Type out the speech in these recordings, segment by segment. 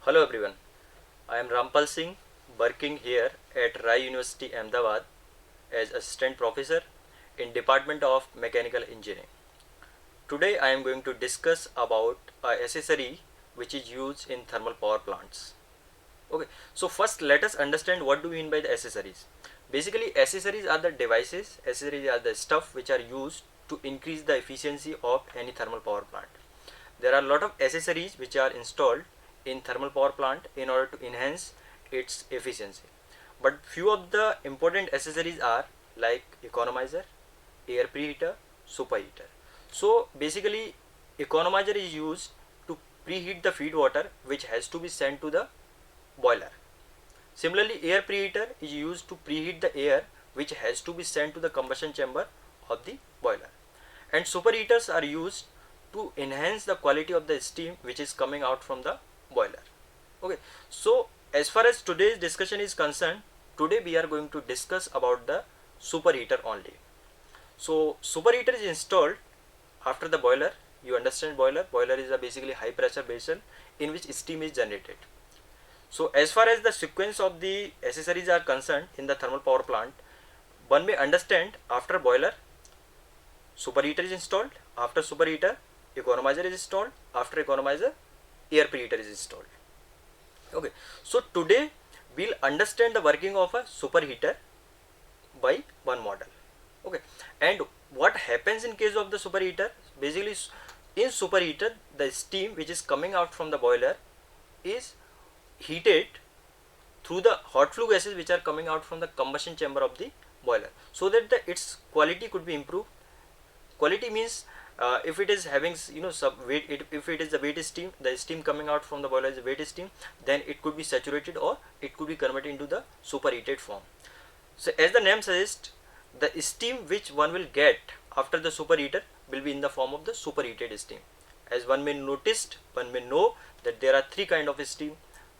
Hello everyone, I am Rampal Singh, working here at Rai University Ahmedabad as Assistant Professor in Department of Mechanical Engineering. Today I am going to discuss about a accessory which is used in thermal power plants. Okay, so first let us understand what do we mean by the accessories. Basically accessories are the devices, accessories are the stuff which are used to increase the efficiency of any thermal power plant. There are a lot of accessories which are installed in thermal power plant in order to enhance its efficiency. But few of the important accessories are like economizer, air preheater, superheater. So basically economizer is used to preheat the feed water which has to be sent to the boiler. Similarly, air preheater is used to preheat the air which has to be sent to the combustion chamber of the boiler. And superheaters are used to enhance the quality of the steam which is coming out from the boiler. Okay, so as far as today's discussion is concerned, today we are going to discuss about the superheater only. So superheater is installed after the boiler. You understand boiler is a basically high pressure vessel in which steam is generated. So as far as the sequence of the accessories are concerned in the thermal power plant, one may understand after boiler superheater is installed, after superheater economizer is installed, after economizer air preheater is installed. Okay, so today we'll understand the working of a superheater by one model. Okay, and what happens in case of the superheater? Basically in superheater the steam which is coming out from the boiler is heated through the hot flue gases which are coming out from the combustion chamber of the boiler, so that its quality could be improved. Quality means if it is having some weight, if it is the weight steam, the steam coming out from the boiler is weight steam, then it could be saturated or it could be converted into the superheated form. So as the name suggests, the steam which one will get after the superheater will be in the form of the superheated steam. As one may noticed, one may know that there are three kind of steam.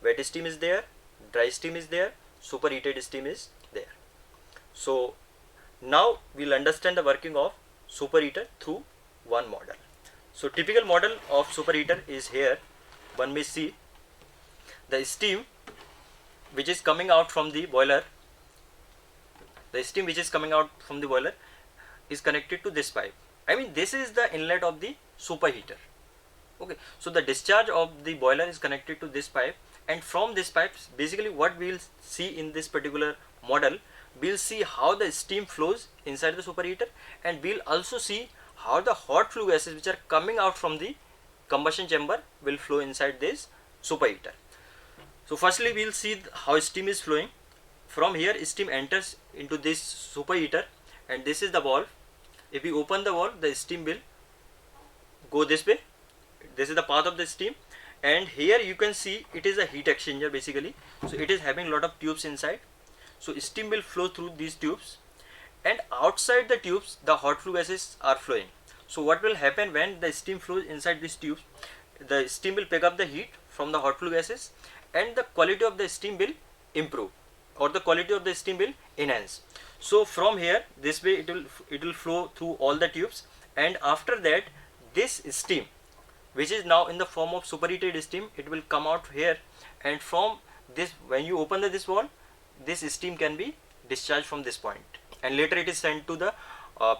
Wet steam is there, dry steam is there, superheated steam is there. So now we'll understand the working of superheater through one model. So typical model of superheater is here. One may see the steam which is coming out from the boiler. The steam which is coming out from the boiler is connected to this pipe. I mean, this is the inlet of the superheater. Okay, so the discharge of the boiler is connected to this pipe, and from this pipe basically what we will see in this particular model, we will see how the steam flows inside the superheater, and we will also see how the hot flue gases which are coming out from the combustion chamber will flow inside this superheater. So firstly we will see how steam is flowing. From here steam enters into this superheater, and this is the valve. If we open the valve, the steam will go this way. This is the path of the steam, and here you can see it is a heat exchanger basically. So it is having a lot of tubes inside. So steam will flow through these tubes, and outside the tubes the hot flue gases are flowing. So what will happen when the steam flows inside these tubes? The steam will pick up the heat from the hot flue gases, and the quality of the steam will improve, or the quality of the steam will enhance. So from here this way it will flow through all the tubes, and after that this steam which is now in the form of superheated steam, it will come out here, and from this, when you open this valve, this steam can be discharged from this point, and later it is sent to the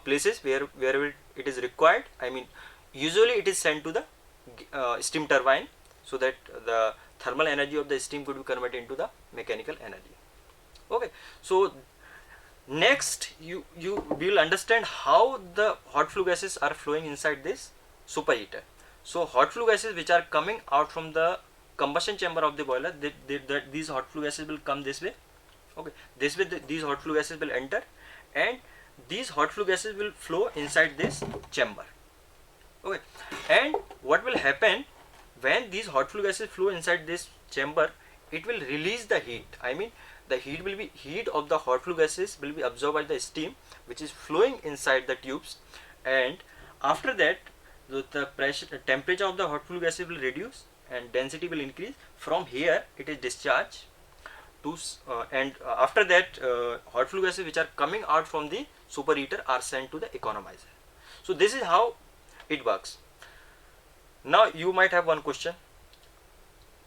places where it is required. I mean, usually it is sent to the steam turbine, so that the thermal energy of the steam could be converted into the mechanical energy. Okay, so next you will understand how the hot flue gases are flowing inside this superheater. So hot flue gases which are coming out from the combustion chamber of the boiler, these hot flue gases will come this way. Okay, this way these hot flue gases will enter, and these hot flue gases will flow inside this chamber. Okay, and what will happen when these hot flue gases flow inside this chamber? It will release the heat. I mean, the heat of the hot flue gases will be absorbed by the steam which is flowing inside the tubes, and after that the temperature of the hot flue gases will reduce and density will increase. From here it is discharged to and after that hot flue gases which are coming out from the superheater are sent to the economizer. So this is how it works. Now you might have one question: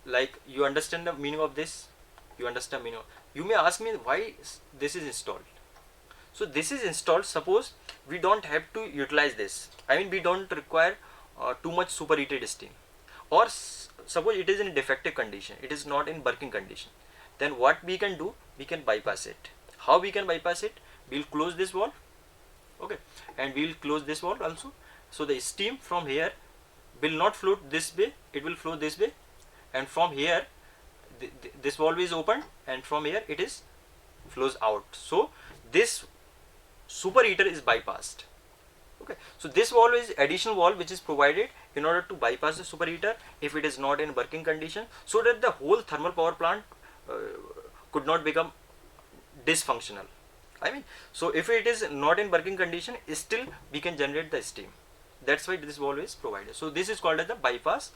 Like, you understand the meaning of this? You understand meaning of, you may ask me why this is installed. So this is installed, suppose we don't have to utilize this, I mean we don't require too much superheated steam, or suppose it is in defective condition, it is not in working condition, then what we can do, we can bypass it. How we can bypass it? We'll close this valve, okay, and we'll close this valve also, so the steam from here will not flow this way, it will flow this way, and from here this valve is opened, and from here it is flows out, so this superheater is bypassed. Okay, so this valve is additional valve which is provided in order to bypass the superheater if it is not in working condition, so that the whole thermal power plant could not become dysfunctional. I mean, so if it is not in working condition, still we can generate the steam. That's why this valve is provided. So this is called as the bypass